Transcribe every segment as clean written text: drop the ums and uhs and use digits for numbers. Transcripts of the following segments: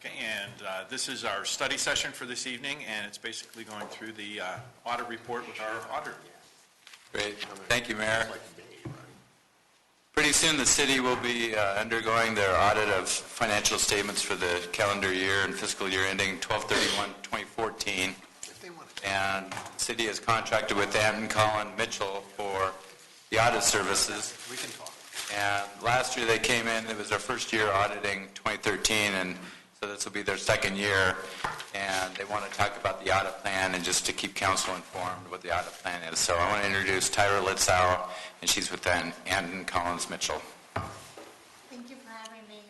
Okay, and this is our study session for this evening, and it's basically going through the audit report with our auditor. Great. Thank you, Mayor. Pretty soon the city will be undergoing their audit of financial statements for the calendar year and fiscal year ending 12/31/2014. And the city has contracted with Anton Collin Mitchell for the audit services. We can talk. And last year they came in, it was their first year auditing 2013, and so this will be their second year. And they want to talk about the audit plan and just to keep council informed what the audit plan is. So I want to introduce Tyra Litzau, and she's with Anton Collins Mitchell. Thank you for having me.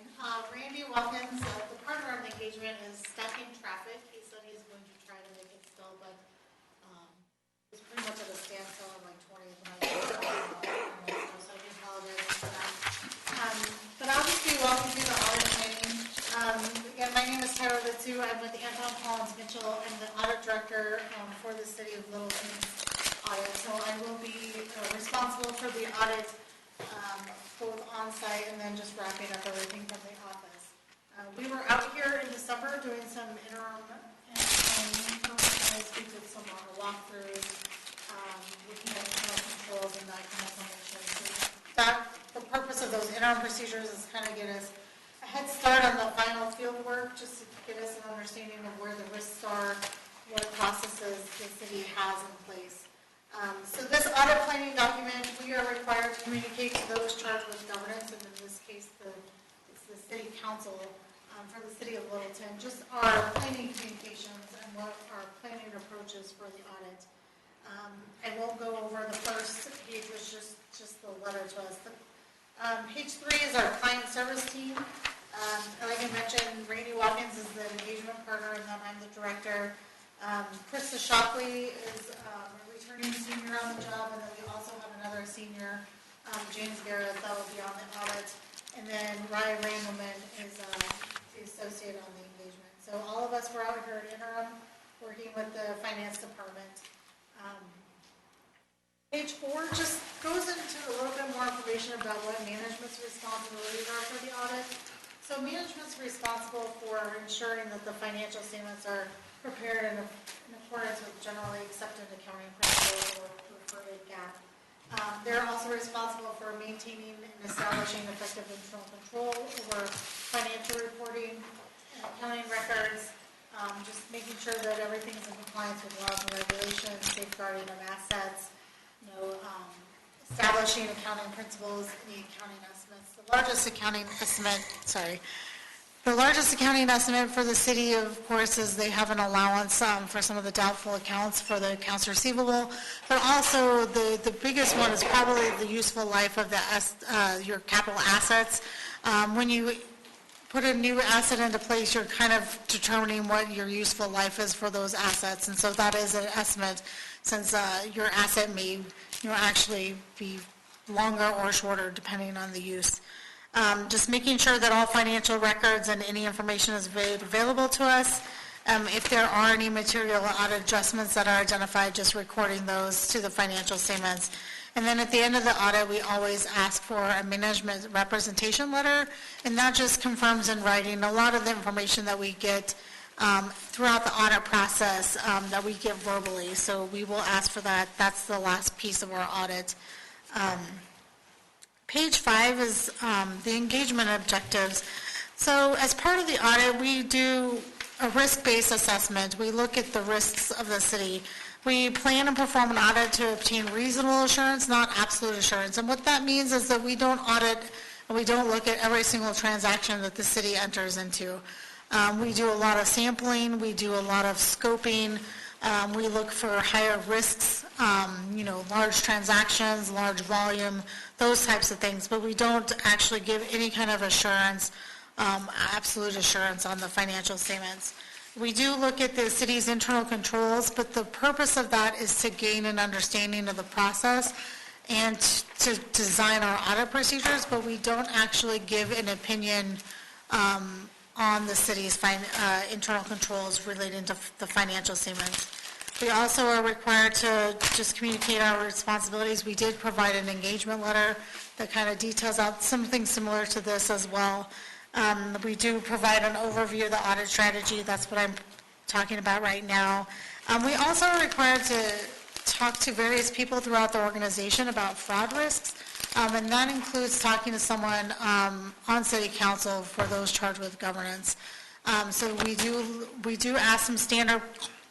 Randy Watkins, the partner of the engagement, is stuck in traffic. He said he's going to try to make it still, but it's pretty much at a standstill in like 20 minutes. So I can apologize for that. But I'll just be walking through the audit planning. Again, my name is Tyra Litzau. I'm with Anton Collins Mitchell. I'm the audit director for the City of Littleton audit. So I will be responsible for the audit both on-site and then just wrapping up everything from the office. We were out here in December doing some interim and we did some walkthroughs, looking at internal controls and that kind of information. So the purpose of those interim procedures is kind of get us a head start on the final field work, just to get us an understanding of where the risks are, what processes the city has in place. So this audit planning document, we are required to communicate to those charged with governance, and in this case, it's the city council for the city of Littleton, just our planning communications and what our planning approach is for the audit. I won't go over the first page, which is just the letter to us. Page 3 is our client service team. Like I mentioned, Randy Watkins is the engagement partner, and then I'm the director. Krista Shockley is a returning senior on the job, and then we also have another senior, James Garrett, that will be on the audit. And then Ryan Randleman is the associate on the engagement. So all of us were out here at interim working with the finance department. Page 4 just goes into a little bit more information about what management's responsibilities are for the audit. So management's responsible for ensuring that the financial statements are prepared in accordance with generally accepted accounting principles or referred GAAP. They're also responsible for maintaining and establishing effective internal control over financial reporting and accounting records, just making sure that everything is in compliance with laws and regulations, safeguarding of assets, establishing accounting principles, any accounting estimates. The largest accounting estimate for the city, of course, is they have an allowance for some of the doubtful accounts for the accounts receivable, but also the biggest one is probably the useful life of your capital assets. When you put a new asset into place, you're kind of determining what your useful life is for those assets, and so that is an estimate, since your asset may actually be longer or shorter depending on the use. Just making sure that all financial records and any information is made available to us. If there are any material audit adjustments that are identified, just recording those to the financial statements. And then at the end of the audit, we always ask for a management representation letter, and that just confirms in writing a lot of the information that we get throughout the audit process that we get verbally. So we will ask for that. That's the last piece of our audit. Page 5 is the engagement objectives. So as part of the audit, we do a risk-based assessment. We look at the risks of the city. We plan and perform an audit to obtain reasonable assurance, not absolute assurance. And what that means is that we don't audit and we don't look at every single transaction that the city enters into. We do a lot of sampling. We do a lot of scoping. We look for higher risks, large transactions, large volume, those types of things. But we don't actually give any kind of assurance, absolute assurance on the financial statements. We do look at the city's internal controls, but the purpose of that is to gain an understanding of the process and to design our audit procedures, but we don't actually give an opinion on the city's internal controls relating to the financial statements. We also are required to just communicate our responsibilities. We did provide an engagement letter that kind of details out something similar to this as well. We do provide an overview of the audit strategy. That's what I'm talking about right now. We also are required to talk to various people throughout the organization about fraud risks, and that includes talking to someone on city council for those charged with governance. So we do ask some standard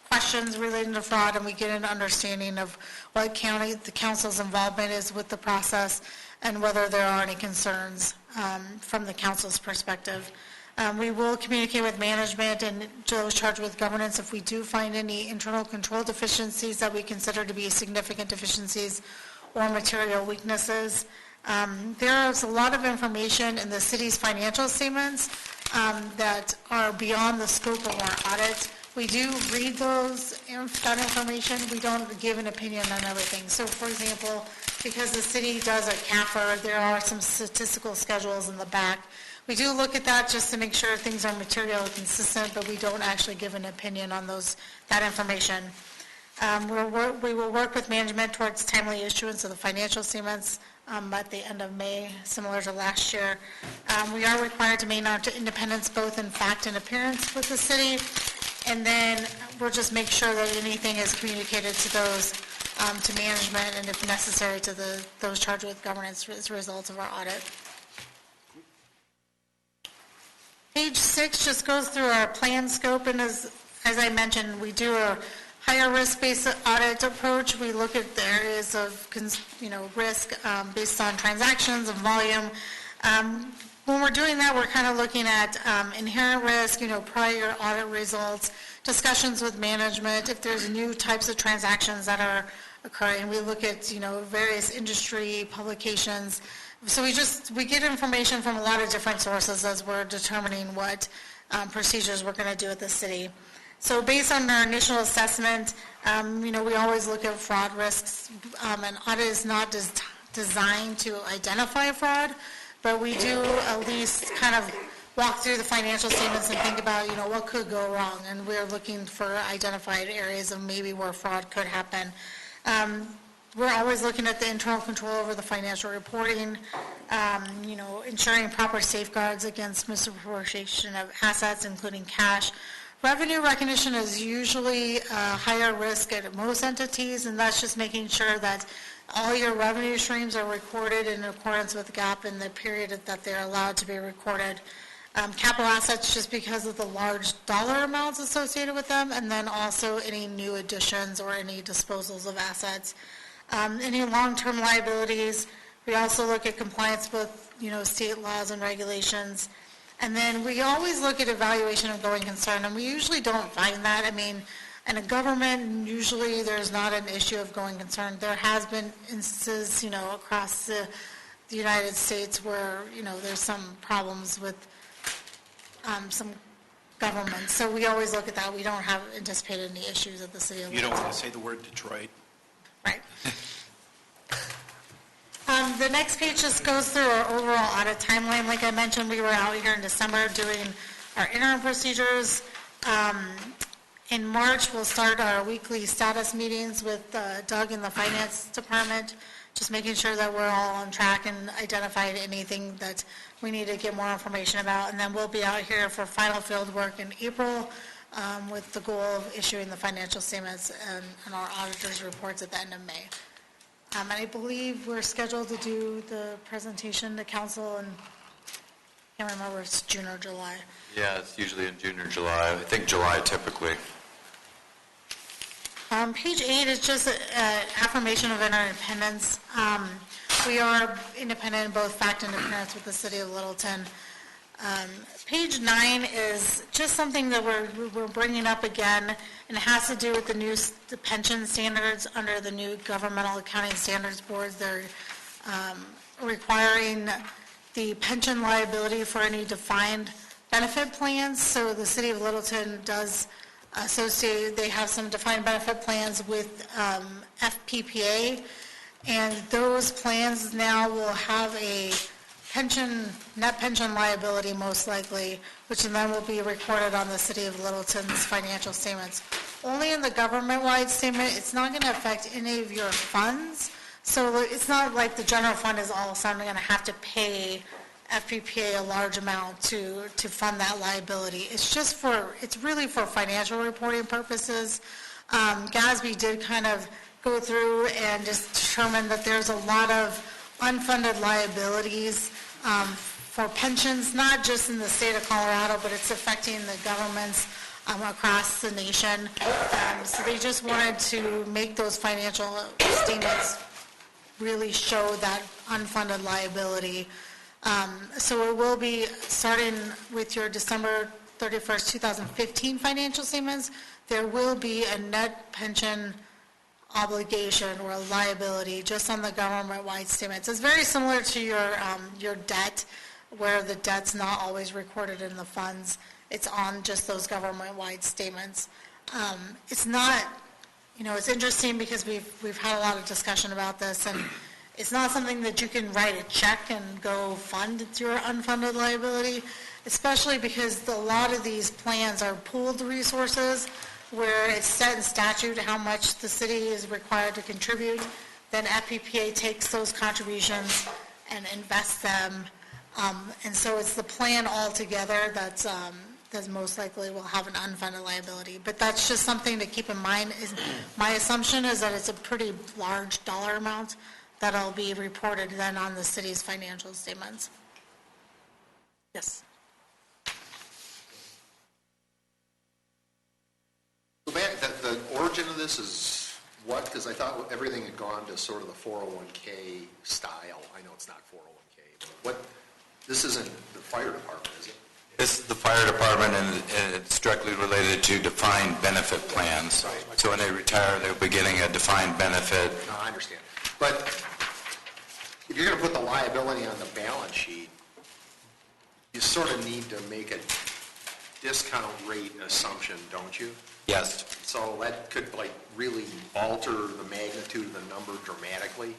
questions relating to fraud, and we get an understanding of what the council's involvement is with the process and whether there are any concerns from the council's perspective. We will communicate with management and those charged with governance if we do find any internal control deficiencies that we consider to be significant deficiencies or material weaknesses. There is a lot of information in the city's financial statements that are beyond the scope of our audit. We do read that information. We don't give an opinion on everything. So, for example, because the city does a CAFR, there are some statistical schedules in the back. We do look at that just to make sure things are materially consistent, but we don't actually give an opinion on that information. We will work with management towards timely issuance of the financial statements at the end of May, similar to last year. We are required to maintain our independence both in fact and appearance with the city, and then we'll just make sure that anything is communicated to those, to management, and if necessary to those charged with governance as a result of our audit. Page 6 just goes through our plan scope, and as I mentioned, we do a higher risk-based audit approach. We look at the areas of risk based on transactions and volume. When we're doing that, we're kind of looking at inherent risk, prior audit results, discussions with management, if there's new types of transactions that are occurring. We look at various industry publications. So we get information from a lot of different sources as we're determining what procedures we're going to do at the city. So based on our initial assessment, we always look at fraud risks. An audit is not designed to identify fraud, but we do at least kind of walk through the financial statements and think about, what could go wrong. And we're looking for identified areas of maybe where fraud could happen. We're always looking at the internal control over the financial reporting, ensuring proper safeguards against misappropriation of assets, including cash. Revenue recognition is usually higher risk at most entities, and that's just making sure that all your revenue streams are recorded in accordance with GAAP in the period that they're allowed to be recorded. Capital assets just because of the large dollar amounts associated with them, and then also any new additions or any disposals of assets. Any long-term liabilities, we also look at compliance with, state laws and regulations. And then we always look at evaluation of going concern, and we usually don't find that. In a government, usually there's not an issue of going concern. There has been instances, across the United States where, there's some problems with some governments. So we always look at that. We don't have anticipated any issues at the city of You don't want to say the word Detroit. Right. The next page just goes through our overall audit timeline. Like I mentioned, we were out here in December doing our interim procedures. In March, we'll start our weekly status meetings with Doug in the finance department, just making sure that we're all on track and identified anything that we need to get more information about. And then we'll be out here for final field work in April with the goal of issuing the financial statements and our auditor's reports at the end of May. And I believe we're scheduled to do the presentation to council in, I can't remember if it's June or July. Yeah, it's usually in June or July. I think July typically. Page 8 is just an affirmation of our independence. We are independent in both fact and appearance with the city of Littleton. Page 9 is just something that we're bringing up again, and it has to do with the pension standards under the new governmental accounting standards boards. They're requiring the pension liability for any defined benefit plans. So the city of Littleton does associate, they have some defined benefit plans with FPPA, and those plans now will have a net pension liability most likely, which then will be recorded on the city of Littleton's financial statements. Only in the government-wide statement. It's not going to affect any of your funds. So it's not like the general fund is all of a sudden going to have to pay FPPA a large amount to fund that liability. It's really for financial reporting purposes. GASB did kind of go through and just determine that there's a lot of unfunded liabilities for pensions, not just in the state of Colorado, but it's affecting the governments across the nation. So they just wanted to make those financial statements really show that unfunded liability. So it will be starting with your December 31st, 2015 financial statements. There will be a net pension obligation or a liability just on the government-wide statements. It's very similar to your debt, where the debt's not always recorded in the funds. It's on just those government-wide statements. It's not, it's interesting because we've had a lot of discussion about this, and it's not something that you can write a check and go fund your unfunded liability, especially because a lot of these plans are pooled resources where it's set in statute how much the city is required to contribute. Then FPPA takes those contributions and invests them. And so it's the plan altogether that's most likely will have an unfunded liability. But that's just something to keep in mind. My assumption is that it's a pretty large dollar amount that'll be reported then on the city's financial statements. Yes. So the origin of this is what? Because I thought everything had gone to sort of the 401k style. I know it's not 401k, but this isn't the fire department, is it? This is the fire department, and it's directly related to defined benefit plans. Right. So when they retire, they'll be getting a defined benefit. No, I understand. But if you're going to put the liability on the balance sheet, you sort of need to make a discount rate assumption, don't you? Yes. So that could really alter the magnitude of the number dramatically.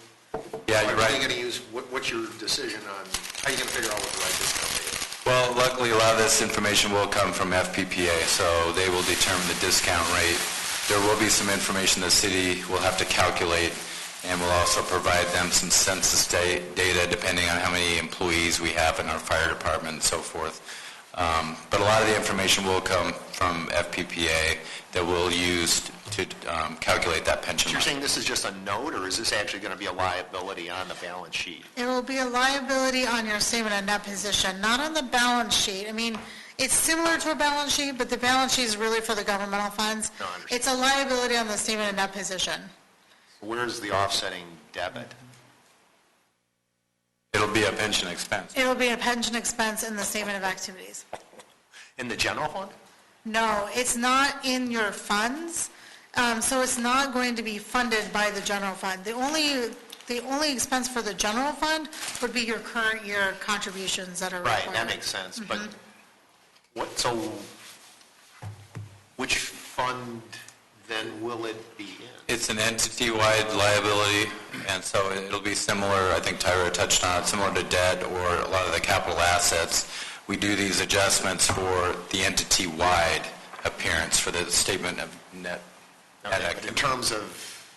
Yeah, you're What are you right. going to use? What's your decision on how are you going to figure out what the right discount rate is? Well, luckily, a lot of this information will come from FPPA, so they will determine the discount rate. There will be some information the city will have to calculate, and we'll also provide them some census data depending on how many employees we have in our fire department and so forth. But a lot of the information will come from FPPA that we'll use to calculate that pension. So you're saying this is just a note, or is this actually going to be a liability on the balance sheet? It will be a liability on your statement of net position, not on the balance sheet. I mean, it's similar to a balance sheet, but the balance sheet is really for the governmental funds. No, I understand. It's a liability on the statement of net position. Where's the offsetting debit? It'll be a pension expense. It'll be a pension expense in the statement of activities. In the general fund? No, it's not in your funds, so it's not going to be funded by the general fund. The only expense for the general fund would be your current year contributions that are required. Right, that makes sense. But which fund then will it be in? It's an entity-wide liability, and so it'll be similar, I think Tyra touched on it, similar to debt or a lot of the capital assets. We do these adjustments for the entity-wide appearance for the statement of net Okay, but in activity. terms of,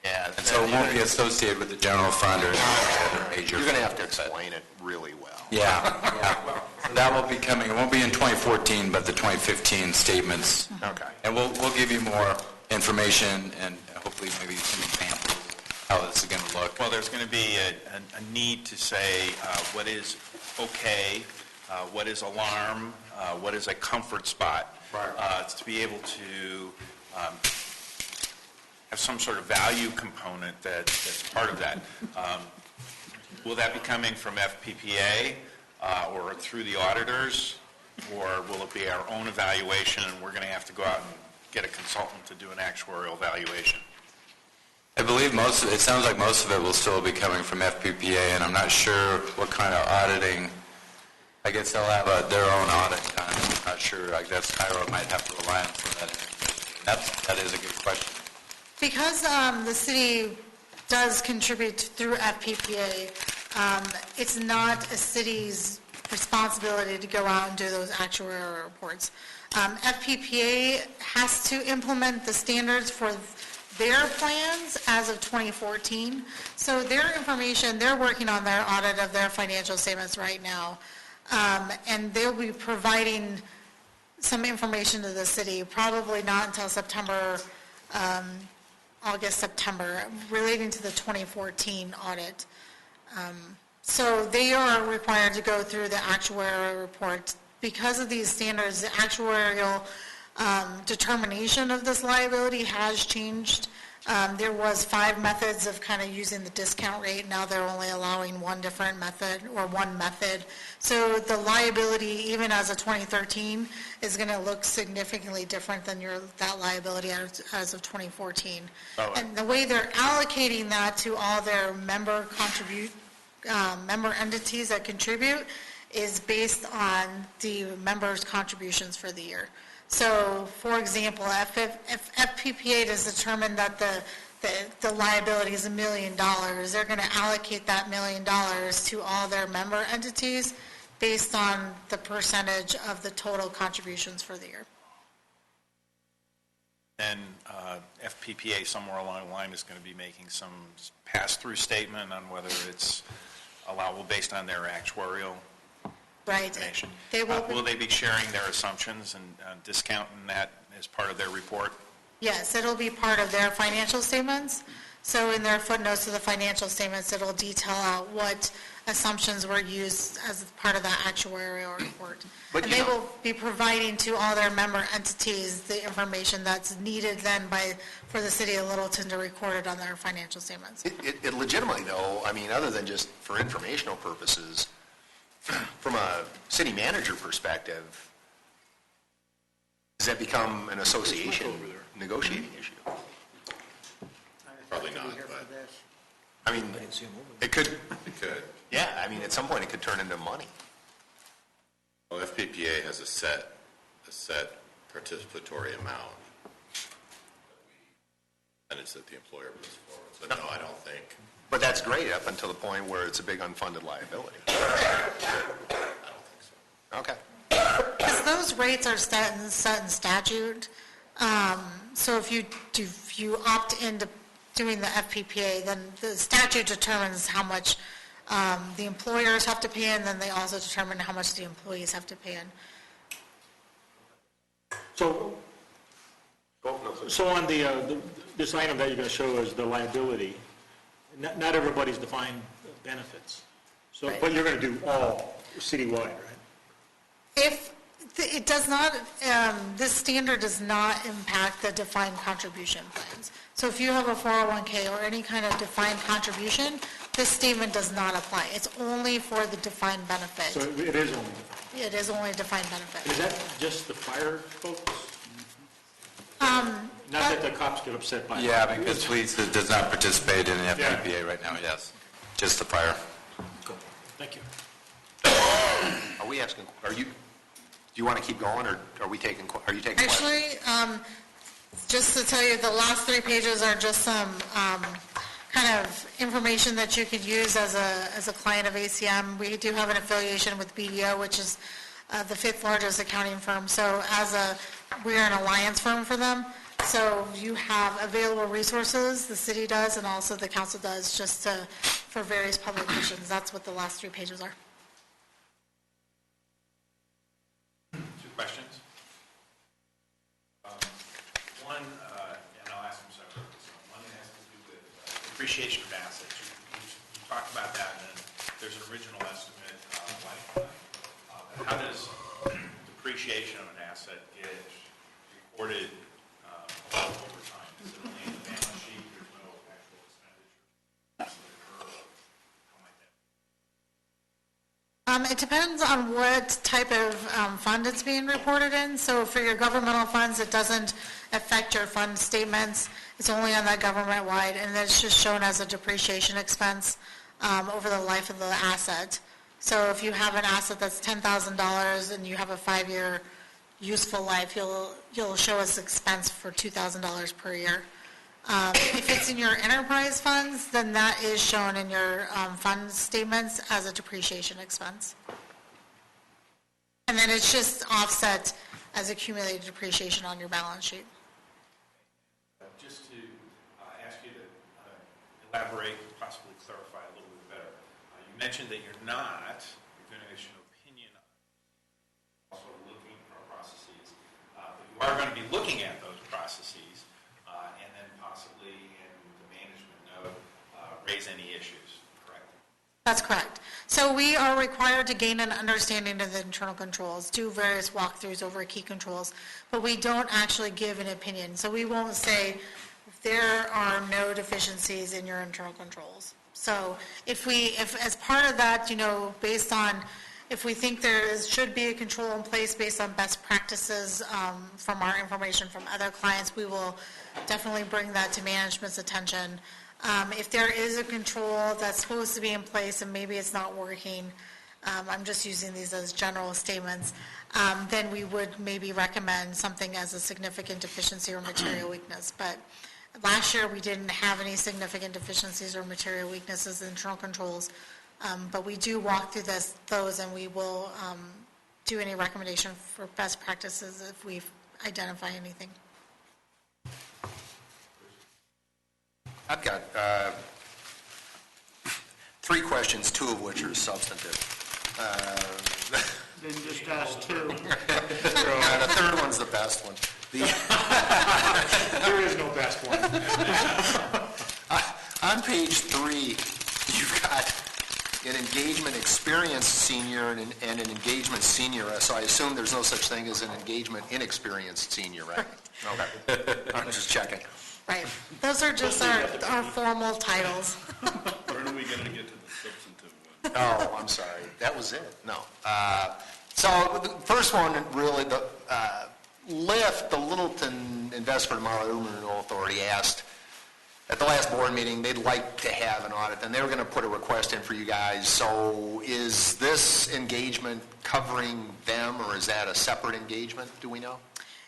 yeah. And so it won't be associated with the general fund or major. You're going to have to explain it really well. Yeah. So that will be coming, it won't be in 2014, but the 2015 statements. Okay. And we'll give you more information and hopefully maybe some examples of how this is going to look. Well, there's going to be a need to say what is okay, what is alarm, what is a comfort spot. Right. To be able to have some sort of value component that's part of that. Will that be coming from FPPA or through the auditors, or will it be our own evaluation and we're going to have to go out and get a consultant to do an actuarial valuation? I believe it sounds like most of it will still be coming from FPPA, and I'm not sure what kind of auditing. I guess they'll have their own audit kind of. I'm not sure. I guess Tyra might have to rely on some of that information. That is a good question. Because the city does contribute through FPPA, it's not a city's responsibility to go out and do those actuarial reports. FPPA has to implement the standards for their plans as of 2014. So their information, they're working on their audit of their financial statements right now. And they'll be providing some information to the city, probably not until September, August, September, relating to the 2014 audit. So they are required to go through the actuarial report. Because of these standards, the actuarial determination of this liability has changed. There was 5 methods of kind of using the discount rate. Now they're only allowing one different method or one method. So the liability, even as of 2013, is going to look significantly different than that liability as of 2014. Oh. And the way they're allocating that to all their member entities that contribute is based on the members' contributions for the year. So, for example, if FPPA has determined that the liability is $1 million, they're going to allocate that $1 million to all their member entities based on the percentage of the total contributions for the year. And FPPA somewhere along the line is going to be making some pass-through statement on whether it's allowable based on their actuarial Right. information. They will, Will they be sharing their assumptions and discounting that as part of their report? yes, it'll be part of their financial statements. So in their footnotes to the financial statements, it'll detail out what assumptions were used as part of that actuarial report. But, And you they know- will be providing to all their member entities the information that's needed then for the city of Littleton to record it on their financial statements. It legitimately, though, I mean, other than just for informational purposes, from a city manager perspective, does that become an association negotiating issue? Probably not, but I mean, it could, it could. yeah, I mean, at some point it could turn into money. Well, FPPA has a set participatory amount. And it's that the employer puts forward. So no, I don't think, But that's great up until the point where it's a big unfunded liability. I don't think so. Okay. Because those rates are set in statute. So if you opt into doing the FPPA, then the statute determines how much the employers have to pay in, then they also determine how much the employees have to pay in. So on this item that you're going to show is the liability, not everybody's defined benefits. So, Right. but you're going to do all citywide, right? If it does not, this standard does not impact the defined contribution plans. So if you have a 401K or any kind of defined contribution, this statement does not apply. It's only for the defined So benefit. it is only defined. It is only a defined benefit. Is that just the fire folks? Not that the cops get upset by it. Yeah, because police does not participate in the FPPA right now, yes. Just the fire. Cool. Thank you. Are we asking, do you want to keep going, or are you taking questions? Actually, just to tell you, the last 3 pages are just some kind of information that you could use as a client of ACM. We do have an affiliation with BDO, which is the 5th largest accounting firm. So we're an alliance firm for them. So you have available resources, the city does, and also the council does, just for various publications. That's what the last 3 pages are. 2 questions. One, and I'll ask them separately. One has to do with depreciation of assets. You talked about that, and then there's an original estimate lifetime. How does depreciation of an asset get recorded over time? Is it only in the balance sheet? There's no actual expenditure? How might that? It depends on what type of fund it's being reported in. So for your governmental funds, it doesn't affect your fund statements. It's only on that government-wide, and it's just shown as a depreciation expense over the life of the asset. So if you have an asset that's $10,000 and you have a 5-year useful life, you'll show us expense for $2,000 per year. If it's in your enterprise funds, then that is shown in your fund statements as a depreciation expense. And then it's just offset as accumulated depreciation on your balance sheet. Just to elaborate and possibly clarify a little bit better. You mentioned that you're going to issue an opinion on also looking for processes, but you are going to be looking at those processes and then possibly in the management note raise any issues, correct? That's correct. So we are required to gain an understanding of the internal controls, do various walkthroughs over key controls, but we don't actually give an opinion. So we won't say there are no deficiencies in your internal controls. So if as part of that, based on, if we think should be a control in place based on best practices from our information from other clients, we will definitely bring that to management's attention. If there is a control that's supposed to be in place and maybe it's not working, I'm just using these as general statements, then we would maybe recommend something as a significant deficiency or material weakness. But last year, we didn't have any significant deficiencies or material weaknesses in internal controls, but we do walk through those, and we will do any recommendation for best practices if we identify anything. I've got 3 questions, 2 of which are substantive. Then just ask two. And the third one's the best one. There is no best one. On page 3, you've got an engagement experienced senior and an engagement senior. So I assume there's no such thing as an engagement inexperienced senior, right? Okay. I'm just checking. Right. Those are just our formal titles. When are we going to get to the substantive one? Oh, I'm sorry. That was it? No. So the first one, really, the LIFT, the Littleton Investment Management Authority, asked at the last board meeting they'd like to have an audit, and they were going to put a request in for you guys. So is this engagement covering them, or is that a separate engagement? Do we know?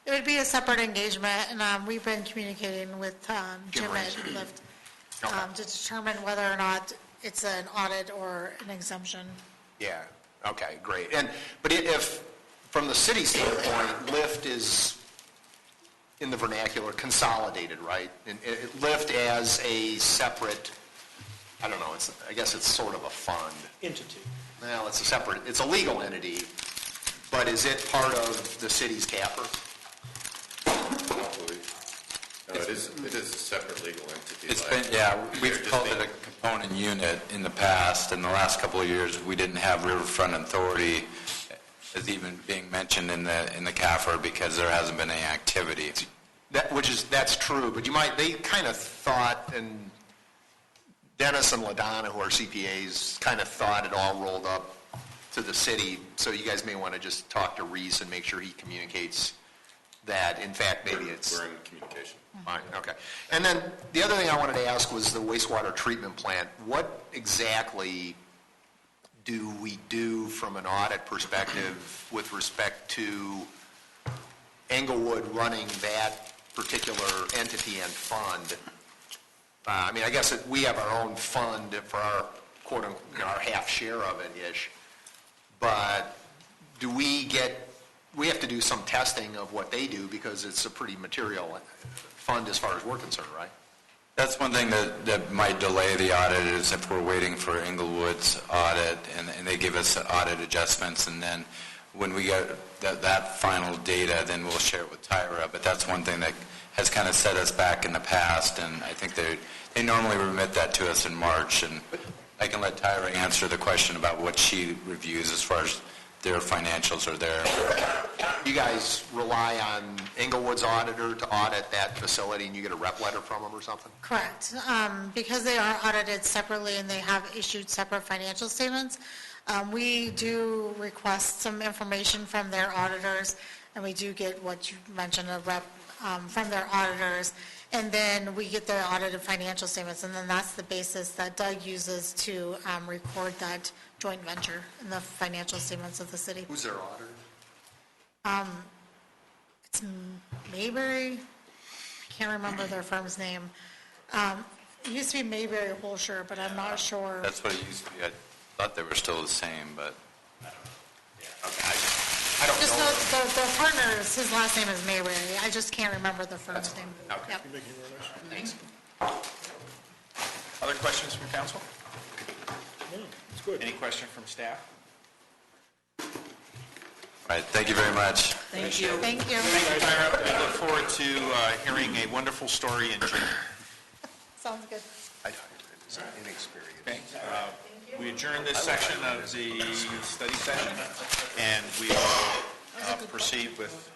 It would be a separate engagement, and we've been communicating with Jim at LIFT to determine whether or not it's an audit or an exemption. Yeah. Okay. Great. But if, from the city standpoint, LIFT is, in the vernacular, consolidated, right? And LIFT as a separate, I don't know. I guess it's sort of a fund. Entity. Well, it's a legal entity, but is it part of the city's capper? No, it is a separate legal entity. It's been, we've called it a component unit in the past. In the last couple of years, we didn't have Riverfront Authority as even being mentioned in the CAFR because there hasn't been any activity. That's true, but they kind of thought, and Dennis and LaDonna, who are CPAs, kind of thought it all rolled up to the city, so you guys may want to just talk to Reese and make sure he communicates that, in fact, maybe it's... We're in communication. Fine, okay. And then the other thing I wanted to ask was the wastewater treatment plant. What exactly do we do from an audit perspective with respect to Englewood running that particular entity and fund? I mean, I guess we have our own fund for our quote-unquote, our half share of it-ish, but do we have to do some testing of what they do because it's a pretty material fund as far as we're concerned, right? That's one thing that might delay the audit is if we're waiting for Englewood's audit and they give us audit adjustments, and then when we get that final data, then we'll share it with Tyra. But that's one thing that has kind of set us back in the past, and I think they normally remit that to us in March, and I can let Tyra answer the question about what she reviews as far as their financials are there. You guys rely on Englewood's auditor to audit that facility, and you get a rep letter from them or something? Correct. Because they are audited separately and they have issued separate financial statements, we do request some information from their auditors, and we do get what you mentioned, a rep from their auditors, and then we get their audited financial statements, and then that's the basis that Doug uses to record that joint venture in the financial statements of the city. Who's their auditor? It's Mayberry. I can't remember their firm's name. It used to be Mayberry Holscher, but I'm not sure. That's what it used to be. I thought they were still the same, but... I don't Just know. the partners, his last name is Mayberry. I just can't remember the firm's name. Okay. Yep. Thanks. Other questions from council? No, it's good. Any question from staff? All right, thank you very much. Thank you. Thank you. Thank you, Tyra. We look forward to hearing a wonderful story in June. Sounds good. It's inexperienced. Okay, we adjourn this section of the study session, and we will proceed with